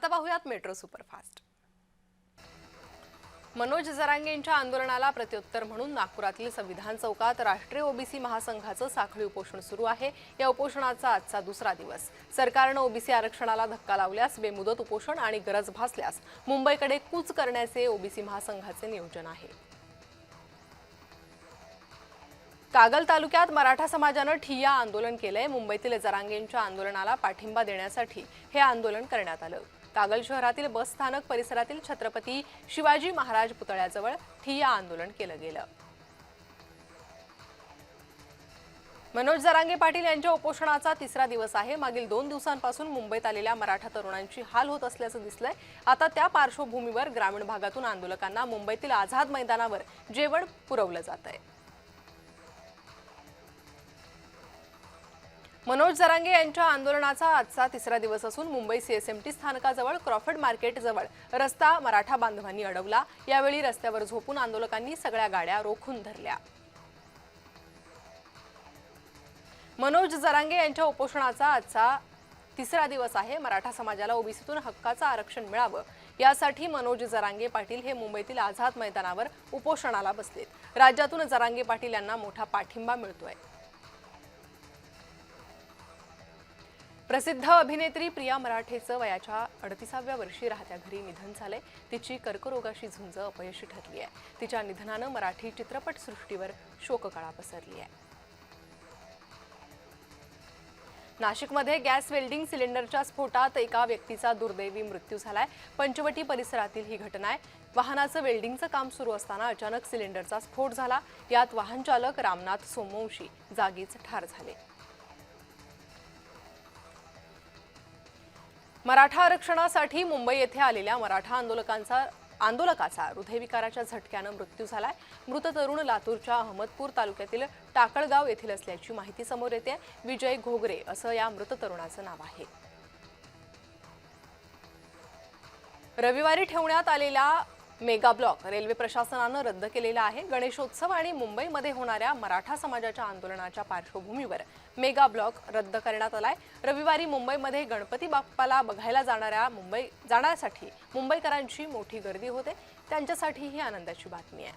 आता पाहूयात metro superfast. Manoj जरांगेंच्या आंदोलनाला प्रत्युत्तर म्हणून नागपुरातील संविधान चौकात राष्ट्रीय ओबीसी महासंघाचं साखळी उपोषण सुरू आहे। या उपोषणाचा आजचा दुसरा दिवस। सरकारने ओबीसी आरक्षणाला धक्का लावल्यास बेमुदत उपोषण आणि गरज भासल्यास मुंबईकडे कूच करण्याचे ओबीसी महासंघाचे नियोजन आहे। कागल तालुक्यात मराठा समाजाने ठिय्या आंदोलन केलंय। मुंबईतील जरांगेंच्या आंदोलनाला पाठिंबा देण्यासाठी हे आंदोलन करण्यात आलं। कागल शहरातील बस स्थानक परिसरातील छत्रपती शिवाजी महाराज पुतळ्याजवळ ठिय्या आंदोलन केलं गेलं। मनोज जरांगे पाटील यांच्या उपोषणाचा तिसरा दिवस आहे। मागील 2 दिवसांपासून मुंबईत आलेल्या मराठा तरुणांची हाल होत असल्याचं दिसलंय। आता त्या पार्श्वभूमीवर ग्रामीण भागातून आंदोलकांना मुंबईतील आझाद मैदानावर जेवण पुरवलं जातंय। मनोज जरांगे यांच्या आंदोलनाचा आजचा तिसरा दिवस असून मुंबई सीएसएमटी स्थानकाजवळ क्रॉफर्ड मार्केट जवळ रस्ता मराठा बांधवांनी अडवला। यावेळी रस्त्यावर झोपून आंदोलकांनी सगळ्या गाड्या रोखून धरल्या। मनोज जरांगे यांच्या उपोषणाचा आजचा तिसरा दिवस आहे। मराठा समाजाला ओबीसीतून हक्काचं आरक्षण मिळावं यासाठी मनोज जरांगे पाटील हे मुंबईतील आझाद मैदानावर उपोषणाला बसलेत। राज्यातून जरांगे पाटील यांना मोठा पाठिंबा मिळतोय। प्रसिद्ध अभिनेत्री प्रिया मराठेचं वयाच्या 38व्या वर्षी राहत्या घरी निधन झालंय। तिची कर्करोगाशी झुंज अपयशी ठरली आहे। तिच्या निधनानं मराठी चित्रपट सृष्टीवर शोककळा पसरली आहे। नाशिकमध्ये गॅस वेल्डिंग सिलेंडरच्या स्फोटात एका व्यक्तीचा दुर्दैवी मृत्यू झालाय। पंचवटी परिसरातील ही घटना आहे। वाहनाचं वेल्डिंगचं काम सुरू असताना अचानक सिलेंडरचा स्फोट झाला। यात वाहन चालक रामनाथ सोमवंशी जागीच ठार झाले। मराठा आरक्षणासाठी मुंबई येथे आलेल्या मराठा आंदोलकाचा हृदयविकाराच्या झटक्यानं मृत्यू झालाय। मृत तरुण लातूरच्या अहमदपूर तालुक्यातील टाकळगाव येथील असल्याची माहिती समोर येते। विजय घोगरे असं या मृत तरुणाचं नाव आहे। रविवारी ठेवण्यात आलेला मेगा ब्लॉक रेल्वे प्रशासनानं रद्द केलेला आहे। गणेशोत्सव आणि मुंबईमध्ये होणाऱ्या मराठा समाजाच्या आंदोलनाच्या पार्श्वभूमीवर मेगा ब्लॉक रद्द करण्यात आलाय। रविवारी मुंबईमध्ये गणपती बाप्पाला बघायला जाण्यासाठी मुंबईकरांची मोठी गर्दी होते। त्यांच्यासाठी ही आनंदाची बातमी आहे।